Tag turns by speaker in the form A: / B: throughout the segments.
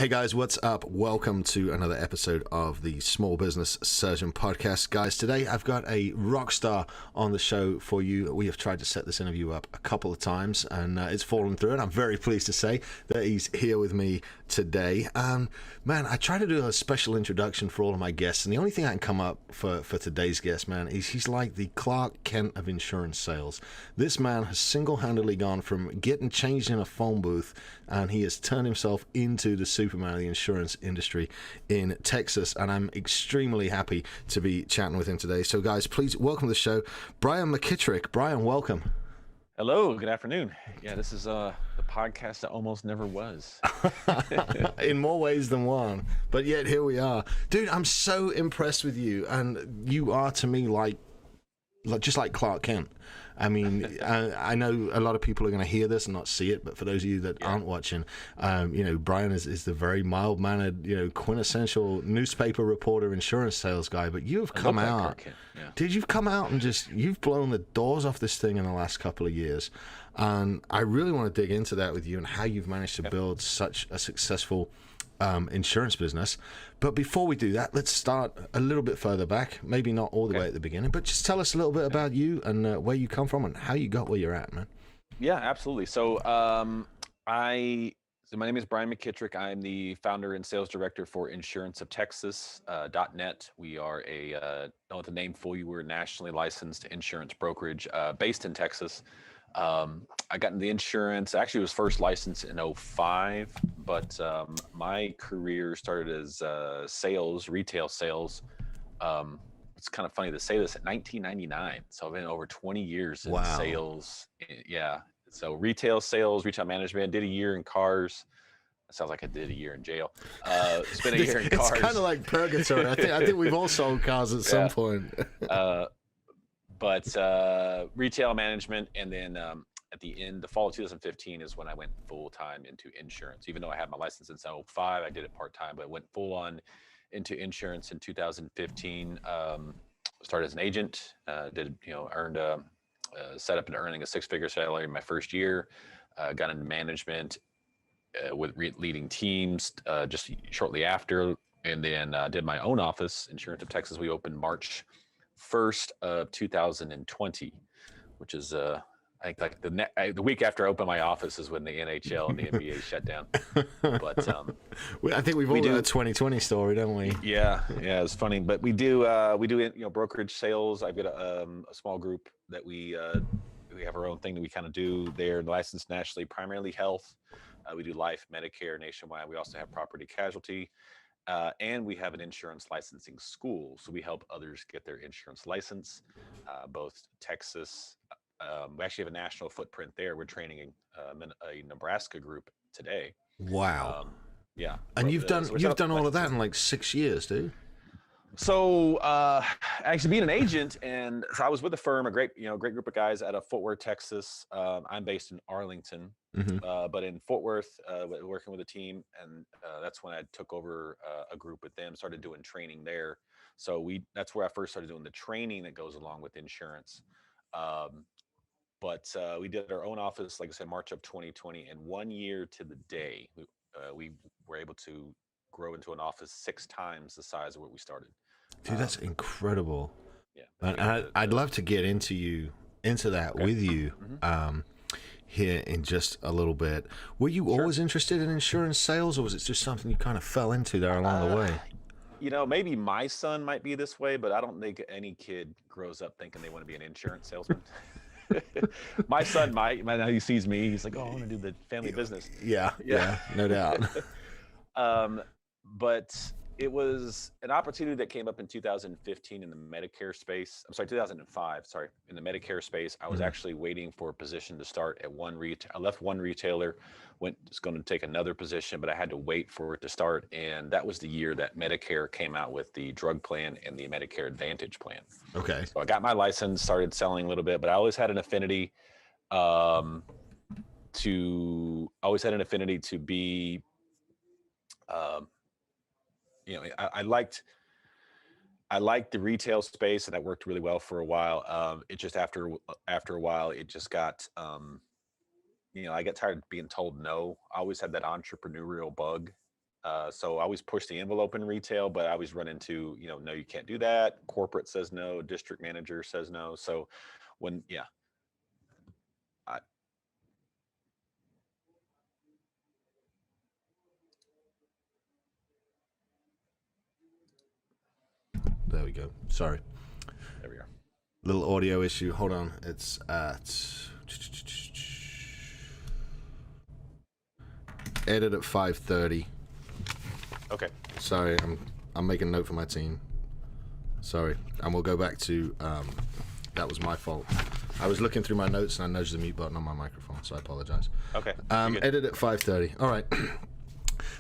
A: Hey guys, what's up? Welcome to another episode of the Small Business Surgeon Podcast. Guys, today I've got a rock star on the show for you. We have tried to set this interview up a couple of times and it's fallen through, and I'm very pleased to say that he's here with me today. Man, I try to do a special introduction for all of my guests, and the only thing I can come up for today's guest, man, is he's like the Clark Kent of insurance sales. This man has single-handedly gone from getting changed in a phone booth, and he has turned himself into the Superman of the insurance industry in Texas, and I'm extremely happy to be chatting with him today. So guys, please welcome to the show, Brian McKittrick. Brian, welcome.
B: Hello, good afternoon. Yeah, this is the podcast that almost never was.
A: In more ways than one, but yet here we are. Dude, I'm so impressed with you, and you are to me like just like Clark Kent. I mean, I know a lot of people are going to hear this and not see it, but for those of you that aren't watching, Brian is the very mild-mannered, quintessential newspaper reporter, insurance sales guy. But you have come out, dude. You've come out and you've blown the doors off this thing in the last couple of years, and I really want to dig into that with you and how you've managed to build such a successful insurance business. But before we do that, let's start a little bit further back, maybe not all the way at the beginning, but just tell us a little bit about you and where you come from and how you got where you're at, man.
B: Yeah, absolutely. So my name is Brian McKittrick. I'm the founder and sales director for insuranceoftexas.net. We are don't let the name fool you, we're a nationally licensed insurance brokerage based in Texas. I got into insurance, actually was first licensed in 2005, but my career started as sales, retail sales. It's kind of funny to say this, at 1999. So I've been over 20 years in sales. Yeah. So retail sales, retail management, did a year in cars. It sounds like I did a year in jail. Spent a year in cars.
A: It's kind of like purgatory. I think we've all sold cars at some point.
B: But retail management, and then at the fall of 2015 is when I went full-time into insurance. Even though I had my license in 2005, I did it part-time, but I went full-on into insurance in 2015. Started as an agent, earned set up and earning a six-figure salary in my first year. Got into management with leading teams just shortly after, and then did my own office, Insurance of Texas. We opened March 1st of 2020, which is I think like the week after I opened my office is when the NHL and the NBA shut down. But
A: I think we do a 2020 story, don't we?
B: Yeah, it's funny, but we do brokerage sales. I've got a small group that we have our own thing that we kind of do. They're licensed nationally, primarily health. We do life, Medicare nationwide. We also have property casualty. And we have an insurance licensing school. So we help others get their insurance license, both Texas. We actually have a national footprint there. We're training a Nebraska group today.
A: Wow.
B: Yeah.
A: And you've done all of that in like 6 years, dude.
B: So actually being an agent, and so I was with a firm, a great group of guys out of Fort Worth, Texas. I'm based in Arlington, but in Fort Worth, working with a team, and that's when I took over a group with them, started doing training there. So that's where I first started doing the training that goes along with insurance. But we did our own office, like I said, March of 2020, and 1 year to the day, we were able to grow into an office 6 times the size of where we started.
A: Dude, that's incredible.
B: Yeah,
A: and I'd love to get into that with you here in just a little bit. Were you always interested in insurance sales, or was it just something you kind of fell into there along the way?
B: Maybe my son might be this way, but I don't think any kid grows up thinking they want to be an insurance salesman. My son might. Now he sees me, he's like, "Oh, I want to do the family business." Yeah,
A: no doubt.
B: But it was an opportunity that came up in 2015 in the Medicare space. I'm sorry, 2005. Sorry, in the Medicare space, I was actually waiting for a position to start at one retail. I left one retailer, was going to take another position, but I had to wait for it to start. And that was the year that Medicare came out with the drug plan and the Medicare Advantage plan.
A: Okay.
B: So I got my license, started selling a little bit, but I always had an affinity to be. I liked the retail space, and that worked really well for a while. It just after a while, it just got I got tired of being told no. I always had that entrepreneurial bug, So I always push the envelope in retail, but I always run into, no, you can't do that. Corporate says no. District manager says no. So yeah, I,
A: There we go. Sorry.
B: there we are.
A: Little audio issue. Hold on. It's at edit at 5:30.
B: Okay.
A: Sorry, I'm making a note for my team. Sorry, and we'll go back to that was my fault. I was looking through my notes and I nudged the mute button on my microphone, so I apologize.
B: Okay.
A: Edit at 5:30. All right.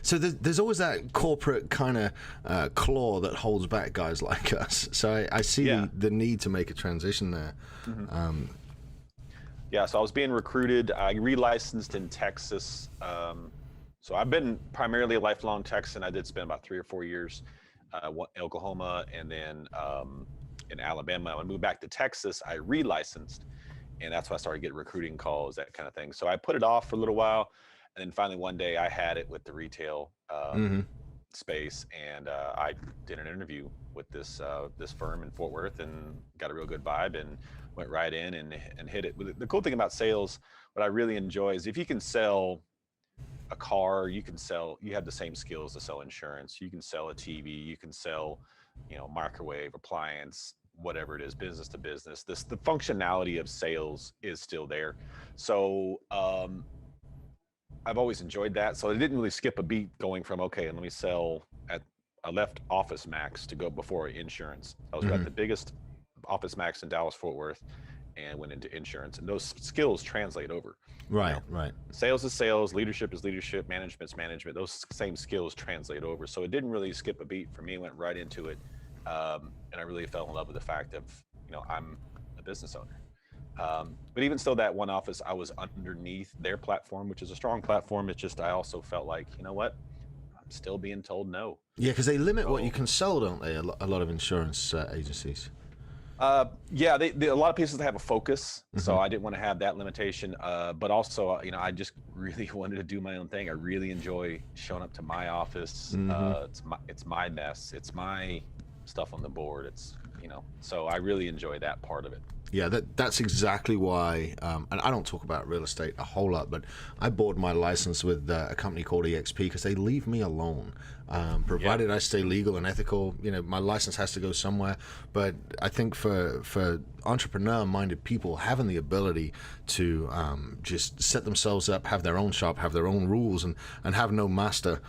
A: So there's always that corporate kind of claw that holds back guys like us. So I see the need to make a transition there.
B: Mm-hmm. Yeah, so I was being recruited. I relicensed in Texas. So I've been primarily a lifelong Texan. I did spend about 3 or 4 years in Oklahoma and then in Alabama. When I moved back to Texas, I relicensed, and that's when I started getting recruiting calls, that kind of thing. So I put it off for a little while, and then finally one day I had it with the retail space, and I did an interview with this firm in Fort Worth and got a real good vibe and went right in and hit it. The cool thing about sales, what I really enjoy is if you can sell a car, you have the same skills to sell insurance. You can sell a TV, you can sell, microwave, appliance, whatever it is, business to business. The functionality of sales is still there. So I've always enjoyed that. So I didn't really skip a beat going from, okay, and let me sell I left Office Max to go before insurance. I was at the biggest Office Max in Dallas, Fort Worth, and went into insurance. And those skills translate over.
A: Right.
B: Sales is sales, leadership is leadership, management's management. Those same skills translate over. So it didn't really skip a beat for me. Went right into it, and I really fell in love with the fact of, I'm a business owner. But even still, that one office, I was underneath their platform, which is a strong platform. It's just I also felt like, you know what, I'm still being told no.
A: Yeah, because they limit what you can sell, don't they? A lot of insurance agencies.
B: Yeah, a lot of places have a focus, so I didn't want to have that limitation. But also, I just really wanted to do my own thing. I really enjoy showing up to my office. It's my mess. It's my stuff on the board. It's so I really enjoy that part of it.
A: Yeah, that's exactly why, and I don't talk about real estate a whole lot, but I bought my license with a company called EXP because they leave me alone. Provided I stay legal and ethical, my license has to go somewhere. But I think for entrepreneur-minded people, having the ability to just set themselves up, have their own shop, have their own rules, and have no master,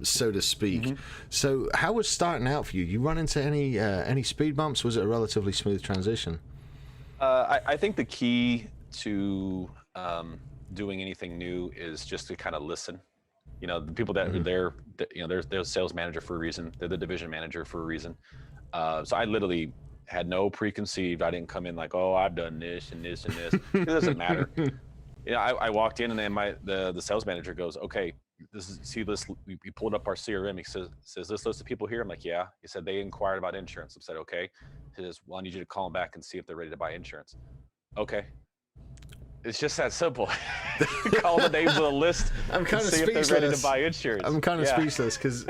A: so to speak. So how was starting out for you? You run into any speed bumps? Was it a relatively smooth transition?
B: I think the key to doing anything new is just to kind of listen. The people that are there, they're the sales manager for a reason. They're the division manager for a reason. So I literally had no preconceived. I didn't come in like, oh, I've done this and this and this. It doesn't matter. I walked in and then the sales manager goes, okay, see this. We pulled up our CRM. He says this list of people here. I'm like, yeah. He said they inquired about insurance. I said, okay. He says, well, I need you to call them back and see if they're ready to buy insurance. Okay. It's just that simple. Call the names of the list.
A: I'm kind of
B: see
A: speechless.
B: If they're ready to buy insurance.
A: I'm kind of speechless because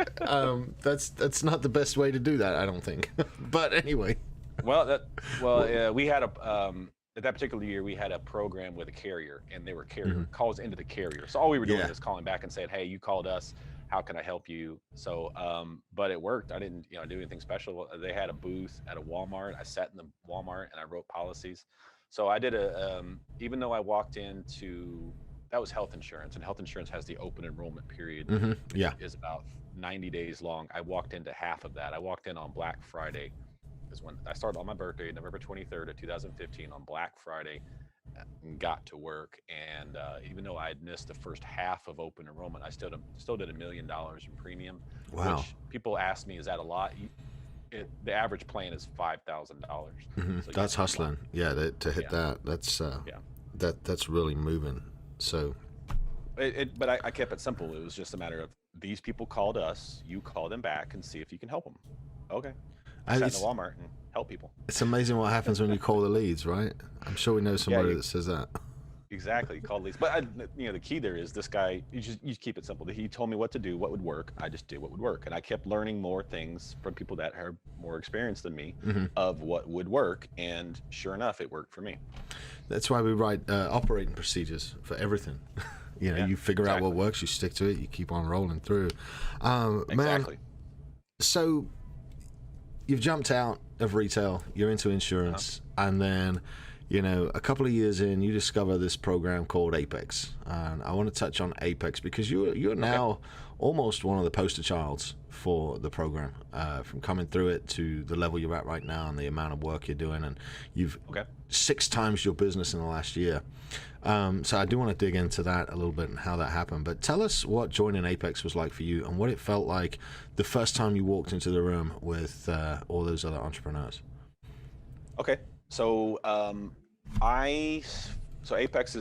A: that's not the best way to do that, I don't think. But anyway.
B: We had at that particular year, we had a program with a carrier, and they were calls into the carrier. So all we were doing is calling back and saying, hey, you called us. How can I help you? So, but it worked. I didn't, do anything special. They had a booth at a Walmart. I sat in the Walmart and I wrote policies. So I did even though I walked into, that was health insurance, and health insurance has the open enrollment period. Is about 90 days long. I walked into half of that. I walked in on Black Friday. Is when I started on my birthday, November 23rd of 2015, on Black Friday, and got to work. And even though I had missed the first half of open enrollment, I still did $1 million in premium.
A: Wow.
B: Which people ask me, is that a lot? The average plan is $5,000. So
A: that's hustling. Yeah, to hit that, that's really moving. So,
B: but I kept it simple. It was just a matter of these people called us. You call them back and see if you can help them. Okay. I sat in the Walmart and help people.
A: It's amazing what happens when you call the leads, right? I'm sure we know somebody that says that.
B: Exactly, called leads. But the key there is this guy. You keep it simple. He told me what to do, what would work. I just did what would work, and I kept learning more things from people that are more experienced than me of what would work. And sure enough, it worked for me.
A: That's why we write operating procedures for everything. You figure out what works, you stick to it, you keep on rolling through.
B: Exactly.
A: Man, so you've jumped out of retail, you're into insurance, and then a couple of years in, you discover this program called Apex. And I want to touch on Apex because you're now almost one of the poster childs for the program, from coming through it to the level you're at right now and the amount of work you're doing. And you've 6 times your business in the last year. So I do want to dig into that a little bit and how that happened. But tell us what joining Apex was like for you and what it felt like the first time you walked into the room with all those other entrepreneurs.
B: Okay. So Apex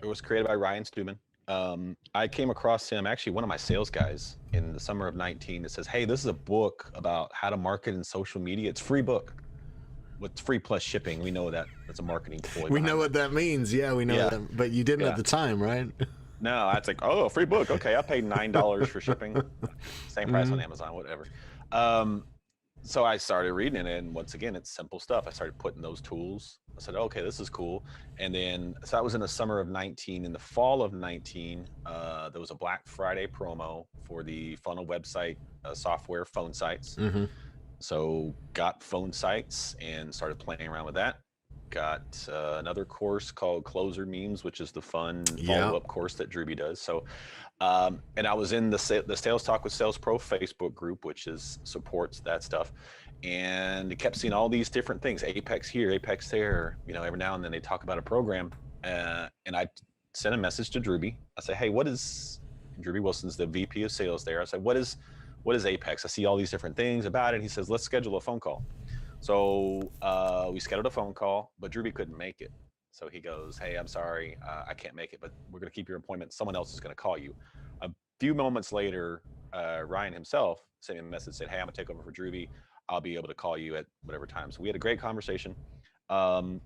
B: was created by Ryan Stewman. I came across him, actually one of my sales guys in the summer of 19 that says, hey, this is a book about how to market in social media. It's a free book with free plus shipping. We know that that's a marketing ploy.
A: We know what that means. Yeah, we know that. But you didn't at the time, right?
B: No, it's like, oh, free book. Okay, I paid $9 for shipping. Same price on Amazon, whatever. So I started reading it, and once again, it's simple stuff. I started putting those tools. I said, okay, this is cool. And then, so that was in the summer of 19. In the fall of 19, there was a Black Friday promo for the funnel website software phone sites. So got phone sites and started playing around with that. Got another course called Closer Memes, which is the fun follow-up course that Drewby does. So, and I was in the Sales Talk with Sales Pro Facebook group, which supports that stuff, and kept seeing all these different things: Apex here, Apex there. Every now and then they talk about a program, and I sent a message to Drewby. I said, "Hey, what is?" Drewby Wilson's the VP of Sales there. I said, "What is Apex? I see all these different things about it." He says, "Let's schedule a phone call." So we scheduled a phone call, but Drewby couldn't make it. So he goes, "Hey, I'm sorry, I can't make it, but we're going to keep your appointment. Someone else is going to call you." A few moments later, Ryan himself sent me a message, said, "Hey, I'm going to take over for Drewby. I'll be able to call you at whatever time." So we had a great conversation. And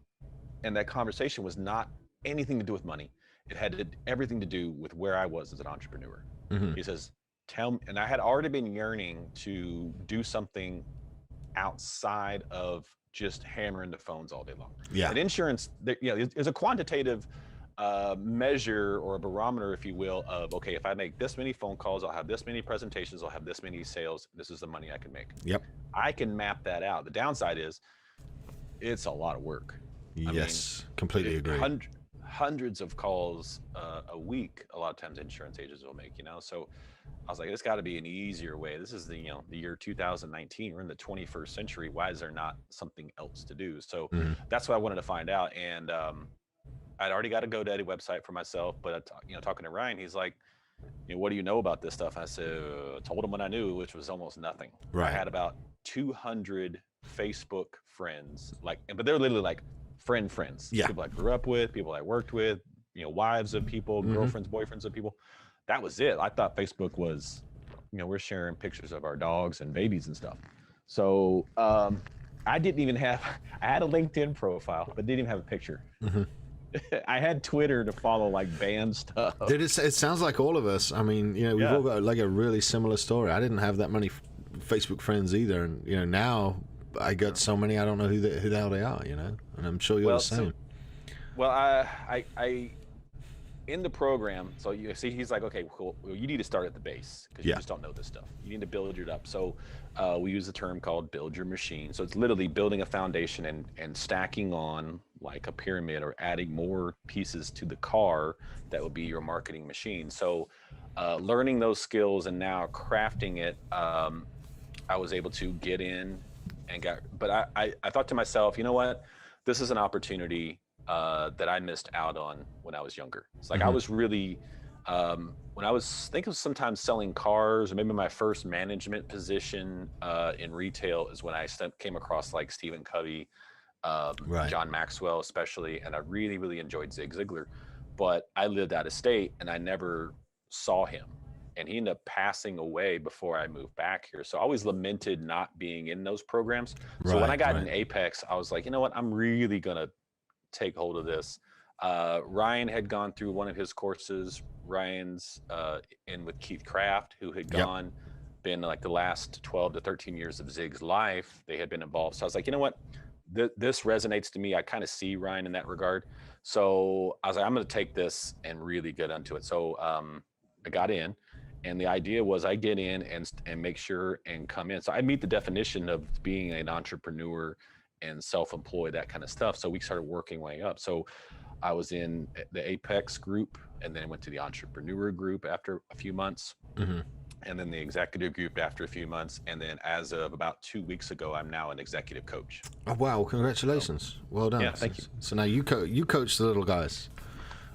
B: that conversation was not anything to do with money. It had everything to do with where I was as an entrepreneur. He says, "Tell me," and I had already been yearning to do something outside of just hammering the phones all day long. And insurance, there's a quantitative measure or a barometer, if you will, of, okay, if I make this many phone calls, I'll have this many presentations, I'll have this many sales, this is the money I can make. I can map that out. The downside is it's a lot of work.
A: Completely agree.
B: Hundreds of calls a week, a lot of times insurance agents will make, so I was like, it's got to be an easier way. This is the year 2019. We're in the 21st century. Why is there not something else to do? So that's what I wanted to find out. And I'd already got a GoDaddy website for myself, but talking to Ryan, he's like, what do you know about this stuff? I said, told him what I knew, which was almost nothing. I had about 200 Facebook friends, but they're literally like friends. People I grew up with, people I worked with, wives of people, girlfriends, boyfriends of people. That was it. I thought Facebook was, we're sharing pictures of our dogs and babies and stuff. So I didn't even I had a LinkedIn profile, but didn't even have a picture. I had Twitter to follow band stuff.
A: Dude, it sounds like all of us. I mean, we've all got a really similar story. I didn't have that many Facebook friends either. And, now I got so many, I don't know who the hell they are, and I'm sure you're the same.
B: I in the program, so you see, he's like, okay, cool. Well, you need to start at the base because you just don't know this stuff. You need to build it up. So we use a term called build your machine. So it's literally building a foundation and stacking on like a pyramid or adding more pieces to the car that would be your marketing machine. So learning those skills and now crafting it, I was able to get in and but I thought to myself, you know what, this is an opportunity that I missed out on when I was younger. It's like I was really, when I was thinking sometimes selling cars, or maybe my first management position in retail is when I came across like Stephen Covey, John Maxwell especially, and I really, really enjoyed Zig Ziglar. But I lived out of state and I never saw him. And he ended up passing away before I moved back here. So I always lamented not being in those programs. So when I got in Apex, I was like, you know what, I'm really going to take hold of this. Ryan had gone through one of his courses. Ryan's in with Keith Kraft, who had
A: Yep.
B: been like the last 12 to 13 years of Zig's life. They had been involved. So I was like, you know what? This resonates to me. I kind of see Ryan in that regard. So I was like, I'm going to take this and really get into it. So I got in, and the idea was I get in and make sure and come in. So I meet the definition of being an entrepreneur and self-employed, that kind of stuff. So we started working way up. So I was in the Apex group, and then went to the entrepreneur group after a few months, and then the executive group after a few months. And then as of about 2 weeks ago, I'm now an executive coach.
A: Oh, wow. Congratulations. Well done.
B: Yeah, thank you.
A: So now you coach the little guys.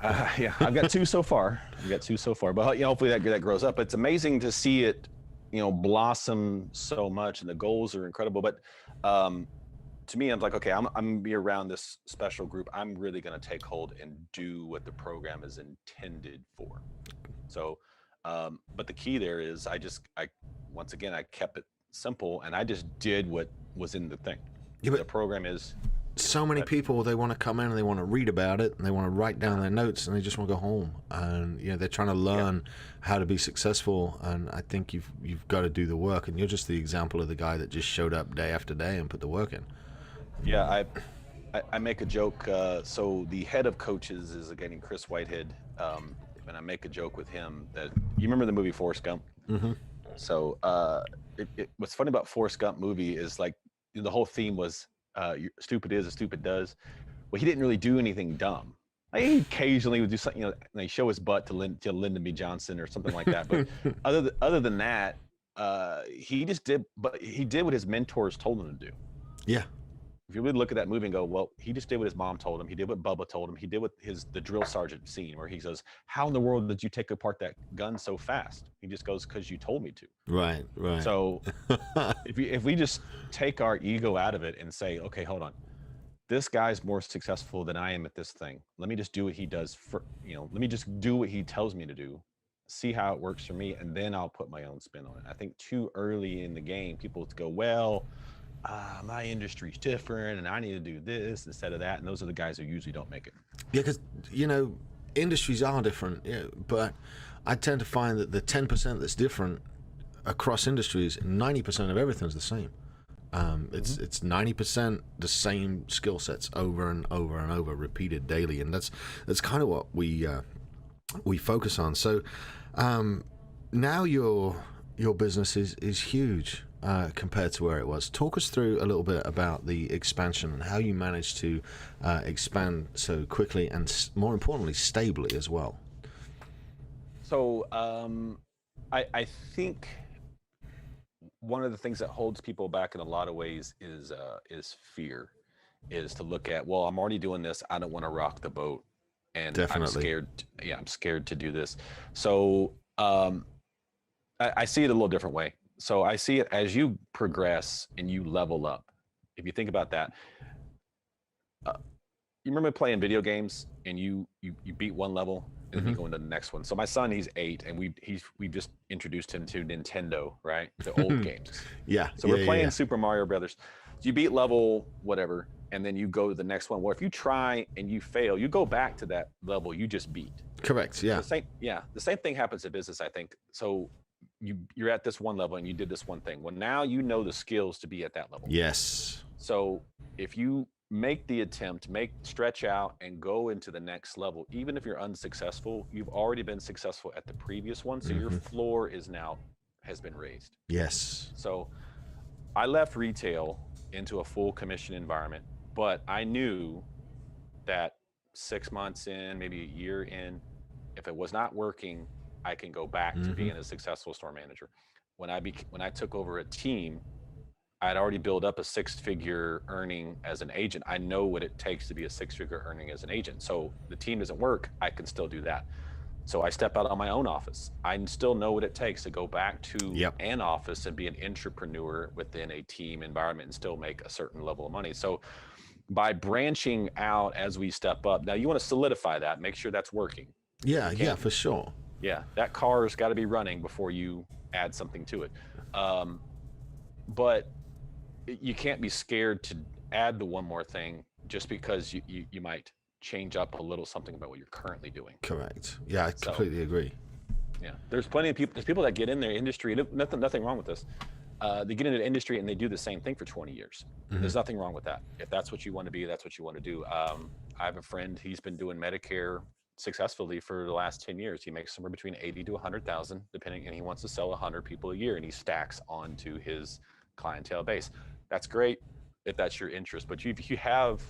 B: Yeah, I've got two so far. But hopefully that grows up. It's amazing to see it, blossom so much, and the goals are incredible. But to me, I'm like, okay, I'm gonna be around this special group. I'm really gonna take hold and do what the program is intended for. So, but the key there is I once again, I kept it simple, and I just did what was in the thing.
A: Yeah, but
B: the program is.
A: so many people, they want to come in and they want to read about it and they want to write down their notes and they just want to go home, and they're trying to learn how to be successful. And I think you've got to do the work, and you're just the example of the guy that just showed up day after day and put the work in.
B: Yeah, I make a joke. So the head of coaches is a guy named Chris Whitehead, and I make a joke with him that, you remember the movie Forrest Gump?
A: Mm-hmm.
B: So what's funny about Forrest Gump movie is, like, the whole theme was stupid is as stupid does. Well, he didn't really do anything dumb. Like, he occasionally would do something, like show his butt to Lyndon B. Johnson or something like that. But other than that, he just did. But he did what his mentors told him to do.
A: Yeah.
B: If you really look at that movie and go, well, he just did what his mom told him. He did what Bubba told him. He did what the drill sergeant scene where he says, "How in the world did you take apart that gun so fast?" He just goes, "Because you told me to."
A: Right.
B: So if we just take our ego out of it and say, okay, hold on, this guy's more successful than I am at this thing. Let me just do what he does let me just do what he tells me to do, see how it works for me, and then I'll put my own spin on it. I think too early in the game, people go, well, my industry's different and I need to do this instead of that. And those are the guys who usually don't make it.
A: Yeah, because, industries are different, but I tend to find that the 10% that's different across industries, 90% of everything's the same. It's 90% the same skill sets over and over and over, repeated daily, and that's kind of what we focus on. So now your business is huge compared to where it was. Talk us through a little bit about the expansion and how you managed to expand so quickly and, more importantly, stably as well.
B: So I think one of the things that holds people back in a lot of ways is fear, is to look at, well, I'm already doing this, I don't want to rock the boat, and
A: Definitely.
B: I'm scared to do this. So I see it a little different way. So I see it as you progress and you level up. If you think about that, you remember playing video games and you beat one level and then you go into the next one. So my son, he's 8, and we just introduced him to Nintendo, right? The old games.
A: Yeah.
B: So we're playing Super Mario Brothers. So you beat level whatever, and then you go to the next one. Well, if you try and you fail, you go back to that level you just beat.
A: Correct. Yeah.
B: The same thing happens in business, I think. So you're at this one level and you did this one thing. Well, now you know the skills to be at that level.
A: Yes.
B: So if you make the attempt, stretch out and go into the next level, even if you're unsuccessful, you've already been successful at the previous one. So your floor has been raised.
A: Yes.
B: So I left retail into a full commission environment, but I knew that 6 months in, maybe a year in, if it was not working, I can go back to being a successful store manager. When I took over a team, I had already built up a 6-figure earning as an agent. I know what it takes to be a 6-figure earning as an agent. So the team doesn't work, I can still do that. So I step out on my own office. I still know what it takes to go back to an office and be an entrepreneur within a team environment and still make a certain level of money. So by branching out as we step up, now you want to solidify that, make sure that's working.
A: Yeah, for sure.
B: Yeah, that car's got to be running before you add something to it. But you can't be scared to add the one more thing just because you might change up a little something about what you're currently doing.
A: Correct. Yeah, I
B: So
A: completely agree.
B: yeah, there's plenty of people. There's people that get in their industry. Nothing wrong with this. They get into the industry and they do the same thing for 20 years. There's nothing wrong with that. If that's what you want to be, that's what you want to do. I have a friend. He's been doing Medicare successfully for the last 10 years. He makes somewhere between 80 to 100,000, depending, and he wants to sell 100 people a year, and he stacks onto his clientele base. That's great if that's your interest. But if you have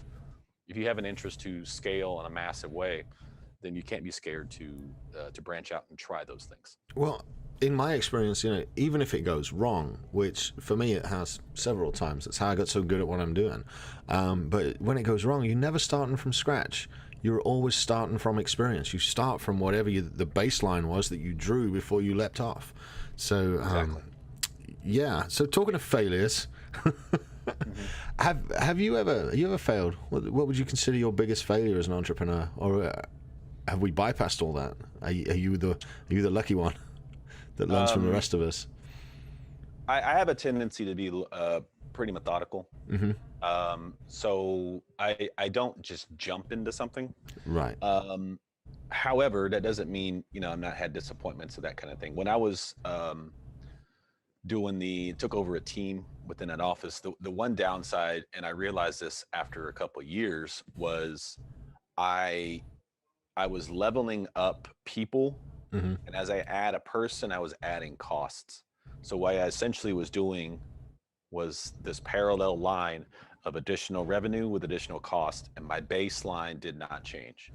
B: an interest to scale in a massive way, then you can't be scared to branch out and try those things.
A: Well, in my experience, even if it goes wrong, which for me it has several times, that's how I got so good at what I'm doing. But when it goes wrong, you're never starting from scratch. You're always starting from experience. You start from whatever the baseline was that you drew before you leapt off. So,
B: Exactly.
A: yeah. So talking of failures, have you ever failed? What would you consider your biggest failure as an entrepreneur, or have we bypassed all that? Are you the lucky one that learns from the rest of us?
B: I have a tendency to be pretty methodical. So I don't just jump into something.
A: Right.
B: However, that doesn't mean, I've not had disappointments or that kind of thing. When I was took over a team within that office, the one downside, and I realized this after a couple of years, was I was leveling up people, and as I add a person, I was adding costs. So what I essentially was doing was this parallel line of additional revenue with additional cost, and my baseline did not change.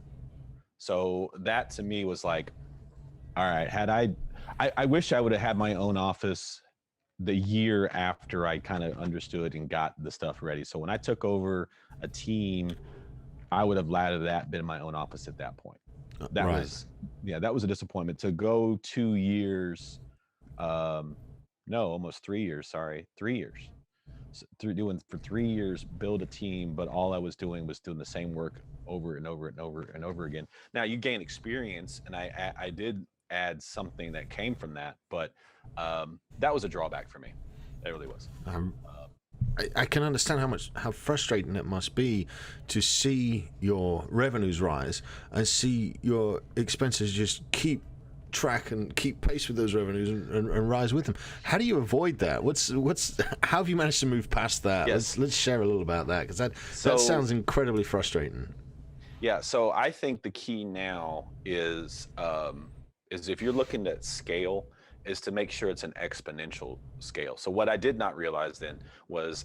B: So that to me was like, all right, I wish I would have had my own office the year after I kind of understood and got the stuff ready. So when I took over a team, I would have been in my own office at that point. That
A: Right.
B: that was a disappointment. To go 2 years, no, almost 3 years, sorry, 3 years. So for 3 years, build a team, but all I was doing was doing the same work over and over and over and over again. Now you gain experience, and I did add something that came from that, but that was a drawback for me. It really was.
A: I can understand how frustrating it must be to see your revenues rise and see your expenses just keep track and keep pace with those revenues and rise with them. How do you avoid that? How have you managed to move past that?
B: Yes.
A: Let's share a little about that, because that sounds incredibly frustrating.
B: Yeah, so I think the key now is if you're looking at scale, is to make sure it's an exponential scale. So what I did not realize then was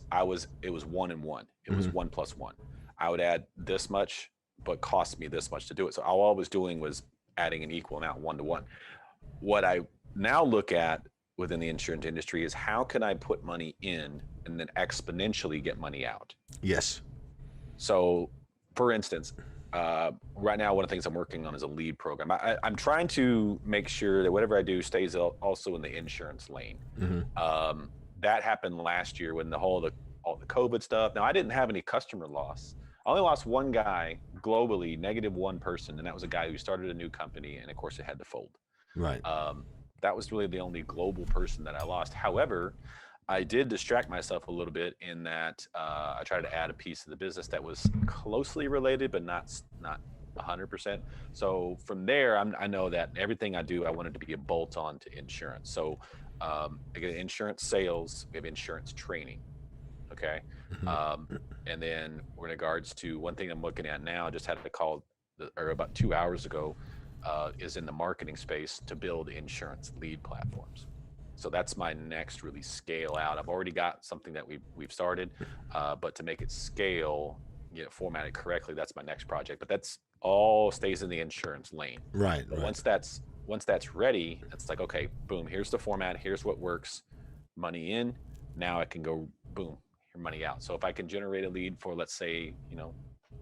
B: it was 1 and 1. It was 1 plus 1. I would add this much, but cost me this much to do it. So all I was doing was adding an equal amount, 1 to 1. What I now look at within the insurance industry is how can I put money in and then exponentially get money out?
A: Yes.
B: So for instance, right now, one of the things I'm working on is a lead program. I'm trying to make sure that whatever I do stays also in the insurance lane. That happened last year when all the COVID stuff. Now, I didn't have any customer loss. I only lost one guy globally, -1 person, and that was a guy who started a new company, and of course, it had to fold.
A: Right.
B: That was really the only global person that I lost. However, I did distract myself a little bit in that I tried to add a piece of the business that was closely related, but not 100%. So from there, I know that everything I do, I want it to be a bolt on to insurance. So I get insurance sales, we have insurance training. Okay. And then in regards to one thing I'm looking at now, I just had a call about 2 hours ago, is in the marketing space to build insurance lead platforms. So that's my next really scale out. I've already got something that we've started, but to make it scale, formatted correctly, that's my next project. But that's all stays in the insurance lane.
A: Right.
B: But
A: Right.
B: once that's ready, it's like, okay, boom, here's the format, here's what works, money in. Now I can go, boom, here money out. So if I can generate a lead for, let's say,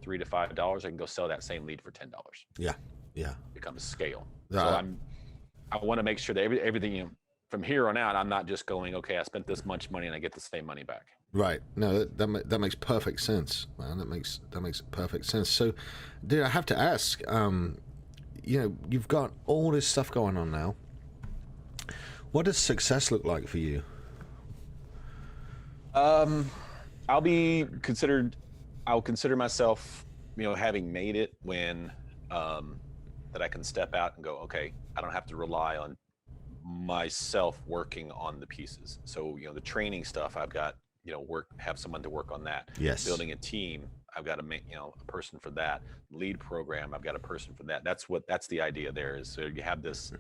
B: $3 to $5, I can go sell that same lead for $10.
A: Yeah. Yeah.
B: Becomes scale.
A: Yeah.
B: So I want to make sure that everything, from here on out, I'm not just going, okay, I spent this much money and I get the same money back.
A: Right. No, that makes perfect sense, man. That makes perfect sense. So, dude, I have to ask. You've got all this stuff going on now. What does success look like for you?
B: I'll consider myself having made it when that I can step out and go, okay, I don't have to rely on myself working on the pieces. So, the training stuff, I've got, have someone to work on that.
A: Yes.
B: Building a team, I've got to make, a person for that. Lead program, I've got a person for that. That's the idea there is, so you have this,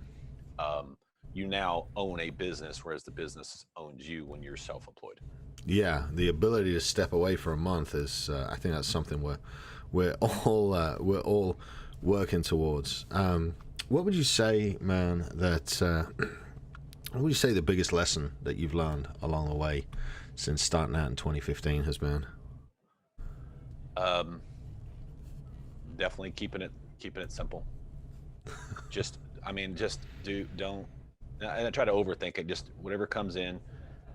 B: you now own a business, whereas the business owns you when you're self-employed.
A: Yeah, the ability to step away for a month is, I think that's something we're all working towards. What would you say, man, what would you say the biggest lesson that you've learned along the way since starting out in 2015 has been?
B: Definitely keeping it simple. Just don't. And I try to overthink it. Just whatever comes in.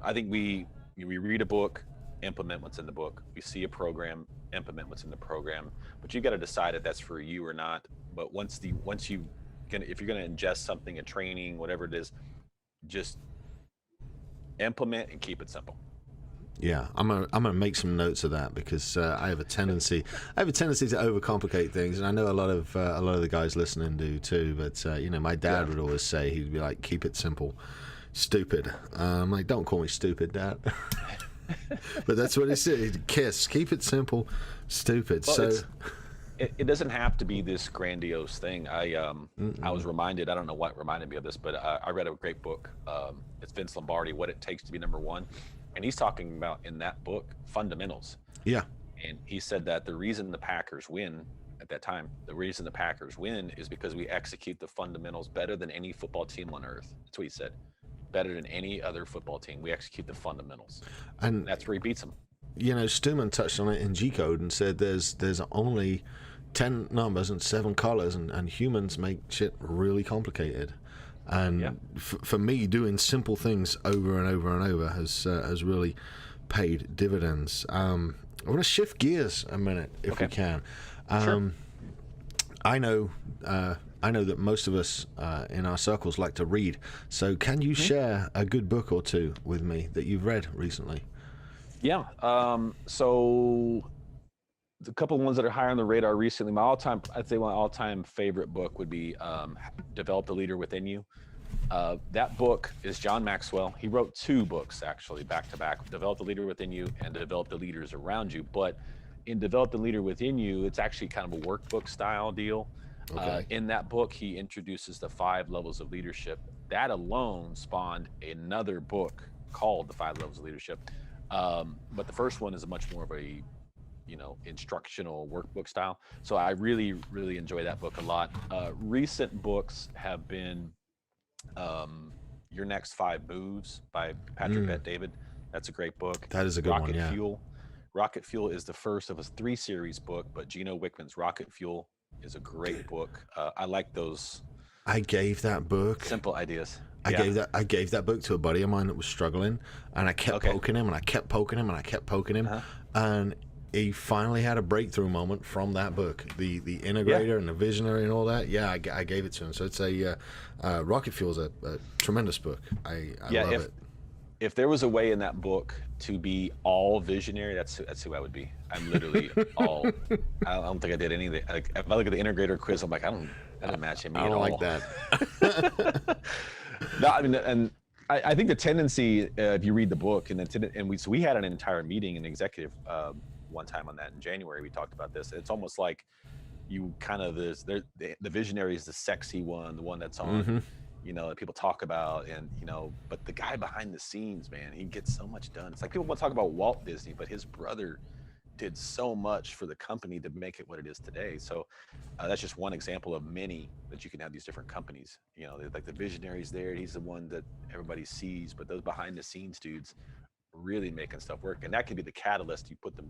B: I think we read a book, implement what's in the book. We see a program, implement what's in the program. But you got to decide if that's for you or not. But if you're gonna ingest something, a training, whatever it is, just implement and keep it simple.
A: Yeah, I'm gonna make some notes of that, because I have a tendency to overcomplicate things, and I know a lot of the guys listening do too. But my dad would always say, he'd be like, "Keep it simple, stupid." I'm like, "Don't call me stupid, Dad." But that's what he said. Kiss, keep it simple, stupid.
B: Well,
A: so
B: it doesn't have to be this grandiose thing. I was reminded, I don't know what reminded me of this, but I read a great book. It's Vince Lombardi, What It Takes to Be Number One. And he's talking about, in that book, fundamentals.
A: Yeah.
B: And he said that the reason the Packers win at that time, is because we execute the fundamentals better than any football team on earth. That's what he said. Better than any other football team. We execute the fundamentals. And that's where he beats them.
A: Stuman touched on it in G-Code and said there's only 10 numbers and 7 colors, and humans make shit really complicated. And for me, doing simple things over and over and over has really paid dividends. I want to shift gears a minute, if we can.
B: Sure.
A: I know that most of us in our circles like to read. So can you share a good book or two with me that you've read recently?
B: Yeah. So the couple of ones that are higher on the radar recently, I'd say my all-time favorite book would be Develop the Leader Within You. That book is John Maxwell. He wrote 2 books, actually, back to back, Develop the Leader Within You and Develop the Leaders Around You. But in Develop the Leader Within You, it's actually kind of a workbook style deal. Okay. In that book, he introduces the 5 levels of leadership. That alone spawned another book called The 5 Levels of Leadership. But the first one is much more of a instructional workbook style. So I really, really enjoy that book a lot. Recent books have been Your Next 5 Moves by Patrick Bet-David. That's a great book.
A: That is a good one, yeah.
B: Rocket Fuel is the first of a 3-series book, but Gino Wickman's Rocket Fuel is a great book. I like those.
A: I gave that book
B: simple ideas.
A: I gave that book to a buddy of mine that was struggling, and I kept poking him, and I kept poking him, and I kept poking him, and he finally had a breakthrough moment from that book, the integrator and the visionary and all that. I gave it to him. So it's Rocket Fuel is a tremendous book. I love it.
B: If there was a way in that book to be all visionary, that's who I would be. I'm literally all. I don't think I did anything. Like, if I look at the integrator quiz, I'm like, that doesn't match me at all.
A: I don't like that.
B: No, I mean, and I think the tendency, if you read the book, we had an entire meeting, an executive one time on that in January. We talked about this. It's almost like you kind of the visionary is the sexy one, the one that's on. That people talk about, and but the guy behind the scenes, man, he gets so much done. It's like people want to talk about Walt Disney, but his brother did so much for the company to make it what it is today. So that's just one example of many that you can have these different companies. Like the visionary's there, he's the one that everybody sees, but those behind the scenes dudes really making stuff work, and that can be the catalyst. You put them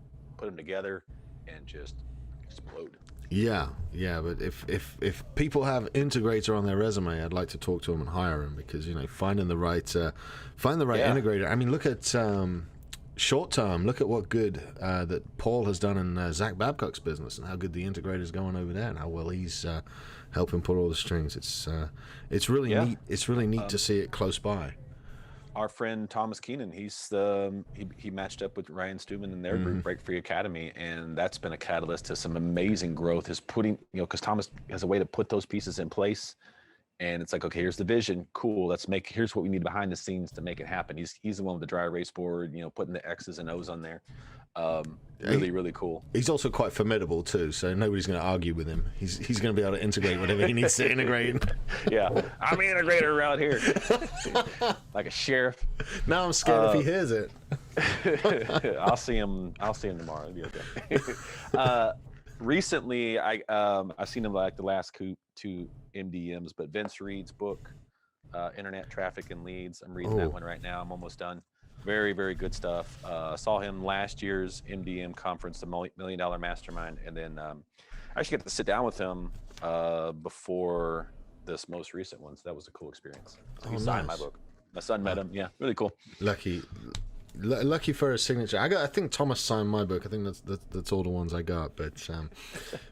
B: together and just explode.
A: Yeah, but if people have integrator on their resume, I'd like to talk to them and hire them, because finding the right integrator. I mean, look at short term. Look at what good that Paul has done in Zach Babcock's business, and how good the integrator is going over there, and how well he's helping pull all the strings. It's really neat. It's really neat to see it close by.
B: our friend Thomas Keenan, he matched up with Ryan Stewman in their group, Break Free Academy, and that's been a catalyst to some amazing growth. Is putting, because Thomas has a way to put those pieces in place, and it's like, okay, here's the vision, cool. Here's what we need behind the scenes to make it happen. He's the one with the dry erase board, putting the X's and O's on there. Really cool.
A: He's also quite formidable too, so nobody's going to argue with him. He's going to be able to integrate whatever he needs to integrate.
B: Yeah, I'm an integrator around here, like a sheriff.
A: Now I'm scared if he hears it.
B: I'll see him tomorrow. It'll be okay. Recently, I've seen him like the last two MDMs, but Vince Reed's book, Internet Traffic and Leads. I'm reading that one right now. I'm almost done. Very, very good stuff. Saw him last year's MDM conference, the $1 Million Mastermind, and then I actually got to sit down with him before this most recent one. So that was a cool experience. He signed my book. My son met him. Yeah, really cool.
A: Lucky for his signature. I think Thomas signed my book. I think that's all the ones I got. But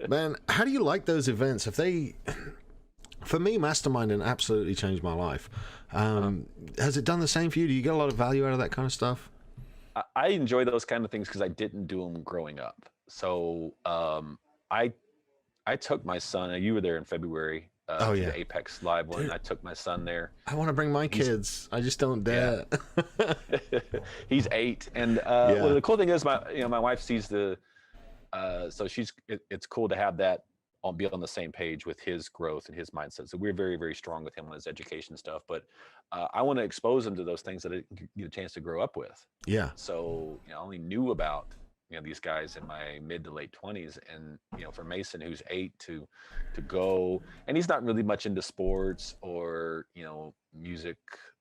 A: man, how do you like those events? Have they? For me, masterminding absolutely changed my life. Has it done the same for you? Do you get a lot of value out of that kind of stuff?
B: I enjoy those kind of things because I didn't do them growing up. So I took my son. You were there in February. The Apex Live one. Dude, I took my son there.
A: I want to bring my kids. I just don't dare.
B: Yeah. He's 8, and well, the cool thing is my wife sees so it's cool to have that. I'll be on the same page with his growth and his mindset. So we're very, very strong with him on his education stuff. But I want to expose him to those things that I get a chance to grow up with.
A: Yeah.
B: So I only knew about these guys in my mid to late 20s, and for Mason, who's 8, to go, and he's not really much into sports or music,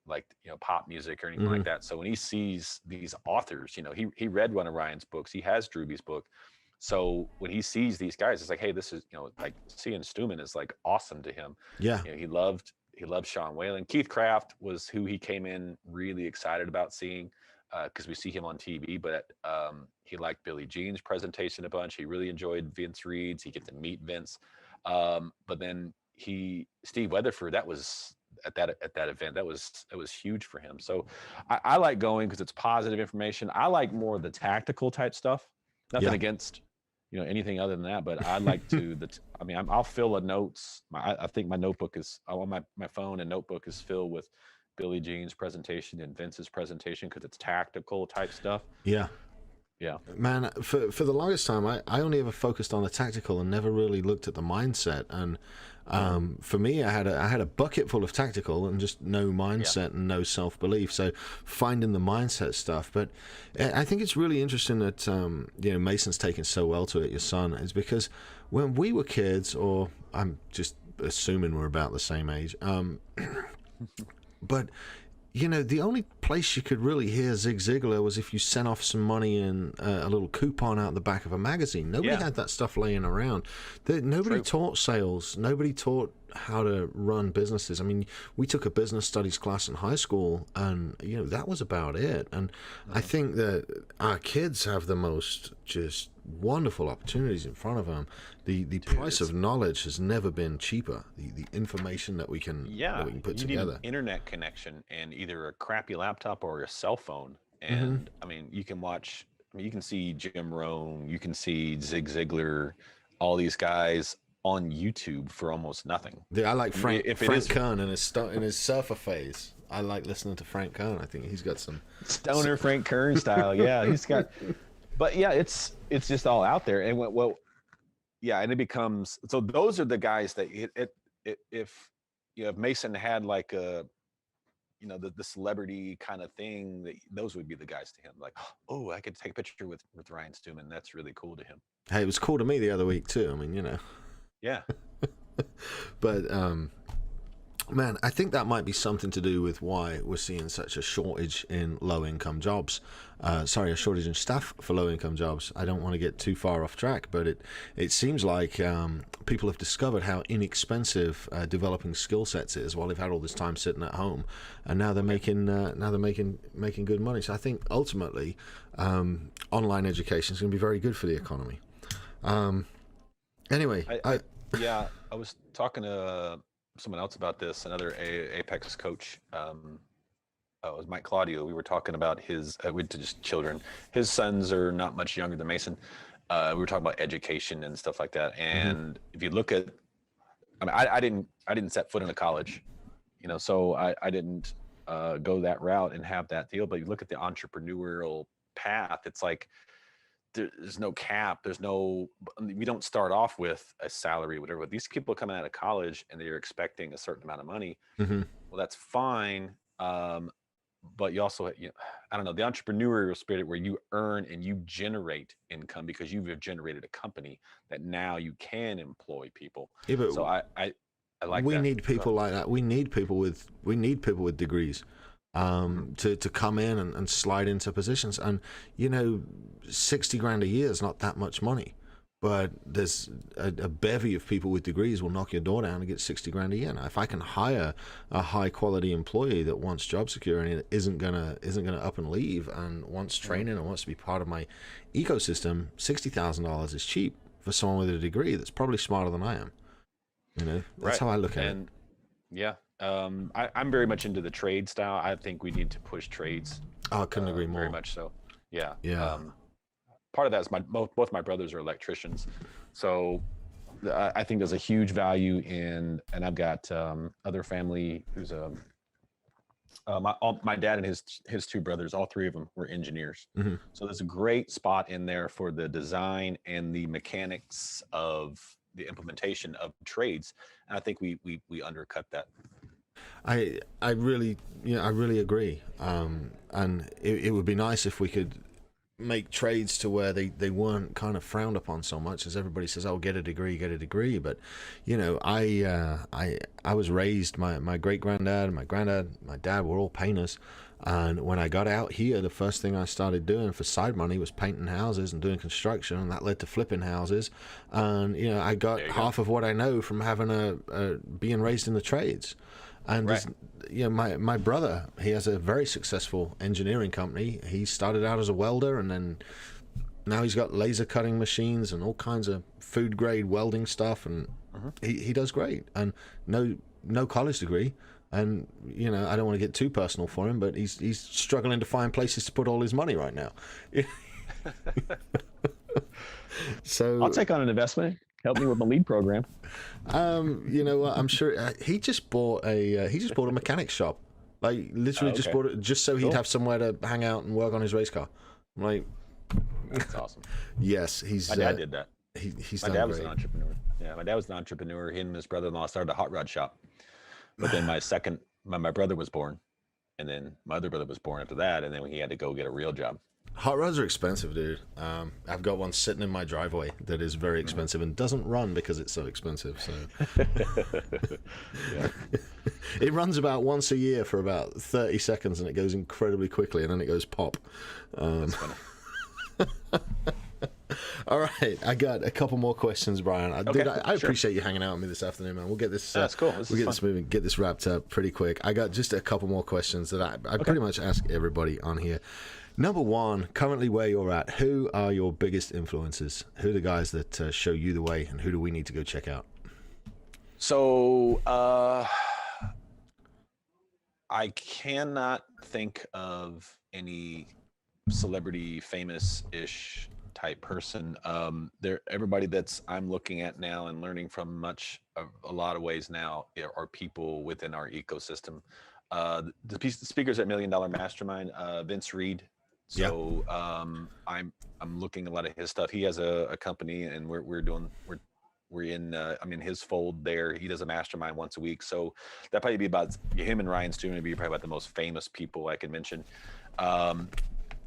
B: like pop music or anything like that. So when he sees these authors, he read one of Ryan's books, he has Drewby's book. So when he sees these guys, it's like, hey, this is, like seeing Stewman is like awesome to him.
A: Yeah.
B: He loved Sean Whalen. Keith Craft was who he came in really excited about seeing, because we see him on TV, but he liked Billie Jean's presentation a bunch. He really enjoyed Vince Reed's. He get to meet Vince. But then Steve Weatherford, that was at that event, that was huge for him. So I like going because it's positive information. I like more of the tactical type stuff. Nothing against anything other than that, but I like to I'll fill a notes. I think my notebook is on my phone, and notebook is filled with Billie Jean's presentation and Vince's presentation because it's tactical type stuff.
A: Yeah.
B: Yeah.
A: Man, for the longest time, I only ever focused on the tactical and never really looked at the mindset. And for me, I had a bucket full of tactical and just no mindset and no self-belief. So finding the mindset stuff. But I think it's really interesting that Mason's taken so well to it, your son, is because when we were kids, or I'm just assuming we're about the same age, but the only place you could really hear Zig Ziglar was if you sent off some money in a little coupon out the back of a magazine. Nobody had that stuff laying around. Nobody taught sales. Nobody taught how to run businesses. I mean, we took a business studies class in high school, and that was about it. And I think that our kids have the most just wonderful opportunities in front of them. The price of knowledge has never been cheaper. The information that we can put together.
B: Need an internet connection and either a crappy laptop or a cell phone. And I mean, you can watch. You can see Jim Rohn. You can see Zig Ziglar. All these guys on YouTube for almost nothing.
A: I like Frank Kern in his surfer phase. I like listening to Frank Kern. I think he's got some
B: stoner Frank Kern style. Yeah, he's got. But yeah, it's just all out there, and and it becomes so. Those are the guys that if Mason had like a the celebrity kind of thing, those would be the guys to him. Like, oh, I could take a picture with Ryan Stewman. That's really cool to him.
A: Hey, it was cool to me the other week too. I mean,
B: Yeah.
A: But man, I think that might be something to do with why we're seeing such a shortage in low-income jobs. A shortage in staff for low-income jobs. I don't want to get too far off track, but it seems like people have discovered how inexpensive developing skill sets is while they've had all this time sitting at home, and now they're making good money. So I think ultimately, online education is going to be very good for the economy. Anyway,
B: I was talking to someone else about this, another Apex coach, it was Mike Claudio. We were talking about his, we just children. His sons are not much younger than Mason. We were talking about education and stuff like that. And if you look at, I mean, I didn't set foot in a college, so I didn't go that route and have that deal. But you look at the entrepreneurial path, it's like there's no cap. We don't start off with a salary, whatever. But these people coming out of college and they're expecting a certain amount of money.
A: Mm-hmm.
B: Well, that's fine. But you also, I don't know, the entrepreneurial spirit where you earn and you generate income because you've generated a company that now you can employ people.
A: Yeah, but
B: So I like
A: we
B: that.
A: need people like that. We need people with degrees to come in and slide into positions. And 60 grand a year is not that much money, but there's a bevy of people with degrees will knock your door down and get 60 grand a year. Now, if I can hire a high quality employee that wants job security and isn't gonna up and leave and wants training and wants to be part of my ecosystem, $60,000 is cheap for someone with a degree that's probably smarter than I am. That's
B: Right.
A: how I look at
B: And yeah, I'm very much into the trade style. I think we need to push trades.
A: it. I couldn't agree more.
B: Very much so. Yeah.
A: Yeah.
B: Part of that is both my brothers are electricians, so I think there's a huge value in, and I've got other family who's my dad and his two brothers, all three of them were engineers.
A: Mm-hmm.
B: So there's a great spot in there for the design and the mechanics of the implementation of trades, and I think we undercut that.
A: I really agree. And it would be nice if we could make trades to where they weren't kind of frowned upon so much, as everybody says, oh, get a degree. But I was raised, my great granddad, my granddad, my dad were all painters. And when I got out here, the first thing I started doing for side money was painting houses and doing construction, and that led to flipping houses. And I got half of what I know from having being raised in the trades. And
B: Right.
A: my brother, he has a very successful engineering company. He started out as a welder, and then now he's got laser cutting machines and all kinds of food grade welding stuff, and he does great. And no college degree. And I don't want to get too personal for him, but he's struggling to find places to put all his money right now. So
B: I'll take on an investment. Help me with my lead program.
A: You know what? I'm sure he just bought a mechanic shop. Like literally just bought it just so he'd have somewhere to hang out and work on his race car. I'm like,
B: That's awesome.
A: yes,
B: My dad did that.
A: He's
B: My
A: done
B: dad was
A: great.
B: an entrepreneur. Yeah, my dad was an entrepreneur. He and his brother-in-law started a hot rod shop. But then my brother was born, and then my other brother was born after that, and then he had to go get a real job.
A: Hot rods are expensive, dude. I've got one sitting in my driveway that is very expensive and doesn't run because it's so expensive. So
B: Yeah.
A: it runs about once a year for about 30 seconds, and it goes incredibly quickly, and then it goes pop.
B: That's funny.
A: All right, I got a couple more questions, Brian. I
B: sure.
A: appreciate you hanging out with me this afternoon, man. We'll get this.
B: That's cool.
A: We'll get this moving, get this wrapped up pretty quick. I got just a couple more questions that I pretty much ask everybody on here. Number one, currently where you're at, who are your biggest influences? Who are the guys that show you the way, and who do we need to go check out?
B: So I cannot think of any celebrity, famous-ish type person. Everybody that's I'm looking at now and learning from a lot of ways now are people within our ecosystem. The speakers at $1 Million Mastermind, Vince Reed. So I'm looking at a lot of his stuff. He has a company, and we're in I'm in his fold there. He does a mastermind once a week. So that probably be about him, and Ryan Stewart would be probably about the most famous people I can mention.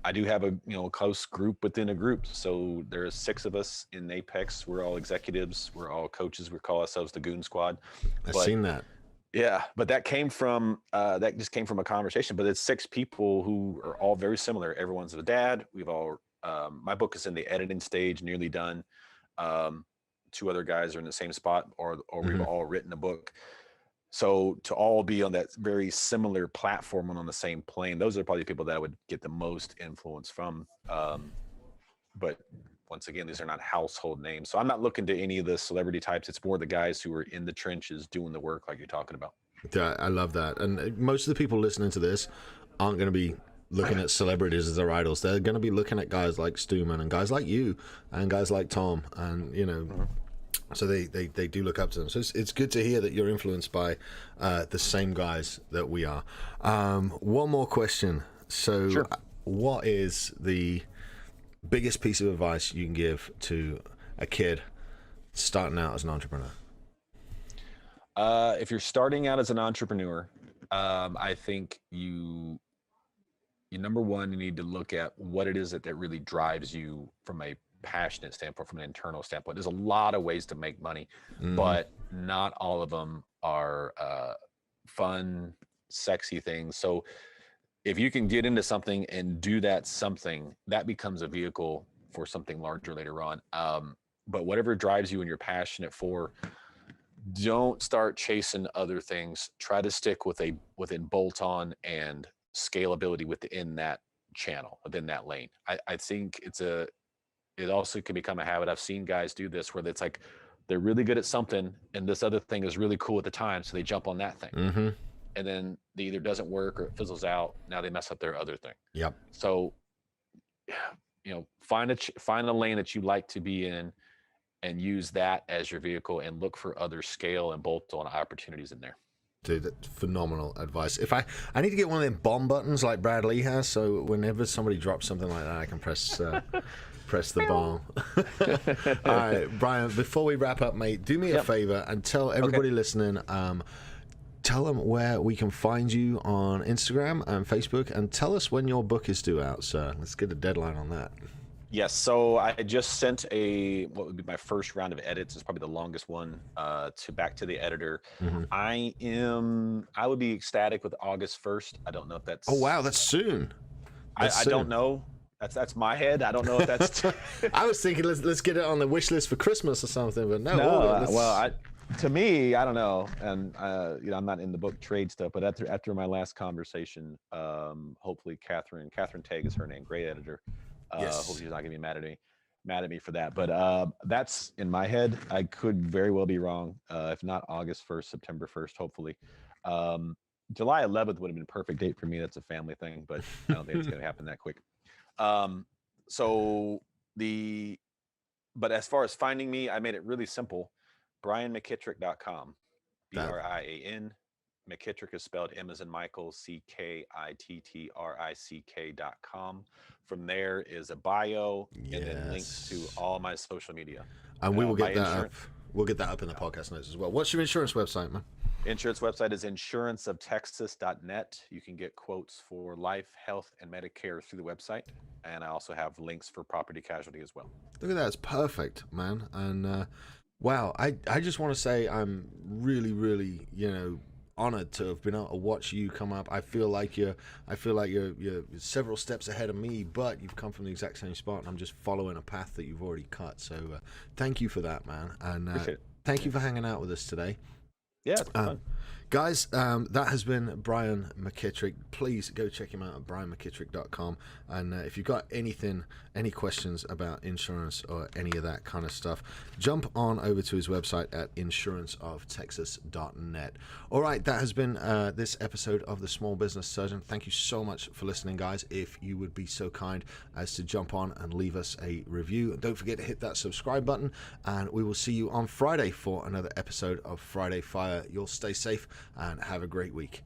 B: I do have a close group within a group. So there's 6 of us in Apex. We're all executives. We're all coaches. We call ourselves the Goon Squad.
A: I've seen that.
B: Yeah, but that just came from a conversation. But it's 6 people who are all very similar. Everyone's a dad. We've all my book is in the editing stage, nearly done. 2 other guys are in the same spot, or we've all written a book. So to all be on that very similar platform and on the same plane, those are probably people that I would get the most influence from. But once again, these are not household names. So I'm not looking to any of the celebrity types. It's more the guys who are in the trenches doing the work like you're talking about.
A: Yeah, I love that. And most of the people listening to this aren't going to be looking at celebrities as their idols. They're going to be looking at guys like Stuman and guys like you and guys like Tom, and so they do look up to them. So it's good to hear that you're influenced by the same guys that we are. One more question. So
B: Sure.
A: What is the biggest piece of advice you can give to a kid starting out as an entrepreneur?
B: If you're starting out as an entrepreneur, I think you number one, you need to look at what it is that really drives you from a passionate standpoint, from an internal standpoint. There's a lot of ways to make money, but not all of them are fun, sexy things. So if you can get into something and do that something, that becomes a vehicle for something larger later on. But whatever drives you and you're passionate for, don't start chasing other things. Try to stick within bolt-on and scalability within that channel, within that lane. I think it also can become a habit. I've seen guys do this where it's like they're really good at something and this other thing is really cool at the time, so they jump on that thing. And then it either doesn't work or it fizzles out. Now they mess up their other thing.
A: Yep.
B: So, find a lane that you like to be in and use that as your vehicle, and look for other scale and bolt-on opportunities in there.
A: Dude, that's phenomenal advice. If I need to get one of them bomb buttons like Brad Lee has, so whenever somebody drops something like that, I can press the bomb. All right, Brian, before we wrap up, mate, do me a favor and tell everybody listening, tell them where we can find you on Instagram and Facebook, and tell us when your book is due out, sir. Let's get a deadline on that.
B: Yes, so I just sent what would be my first round of edits. It's probably the longest one back to the editor. I would be ecstatic with August 1st. I don't know if that's.
A: Oh wow, that's soon.
B: I don't know. That's my head. I don't know if that's.
A: I was thinking let's get it on the wish list for Christmas or something, but no.
B: To me, I don't know, and I'm not in the book trade stuff. But after my last conversation, hopefully Catherine Tagg is her name, great editor. Hope she's not gonna be mad at me for that. But that's in my head. I could very well be wrong. If not August 1st, September 1st, hopefully. July 11th would have been a perfect date for me. That's a family thing, but I don't think it's gonna happen that quick. But as far as finding me, I made it really simple. BrianMcKittrick.com. BRIAN. McKittrick is spelled M as in Michael, CKITTRICK.com. From there is a bio and then links to all my social media.
A: And we will get that up. We'll get that up in the podcast notes as well. What's your insurance website, man?
B: Insurance website is insuranceoftexas.net. You can get quotes for life, health, and Medicare through the website. And I also have links for property casualty as well.
A: Look at that. It's perfect, man. And wow, I just want to say I'm really, really, honored to have been able to watch you come up. I feel like you're several steps ahead of me, but you've come from the exact same spot, and I'm just following a path that you've already cut. So thank you for that, man. And thank you for hanging out with us today.
B: Yeah, it's fun.
A: Guys, that has been Brian McKittrick. Please go check him out at brianmcKittrick.com. And if you've got any questions about insurance or any of that kind of stuff, jump on over to his website at insuranceoftexas.net. All right, that has been this episode of The Small Business Surgeon. Thank you so much for listening, guys. If you would be so kind as to jump on and leave us a review. And don't forget to hit that subscribe button. And we will see you on Friday for another episode of Friday Fire. You'll stay safe and have a great week.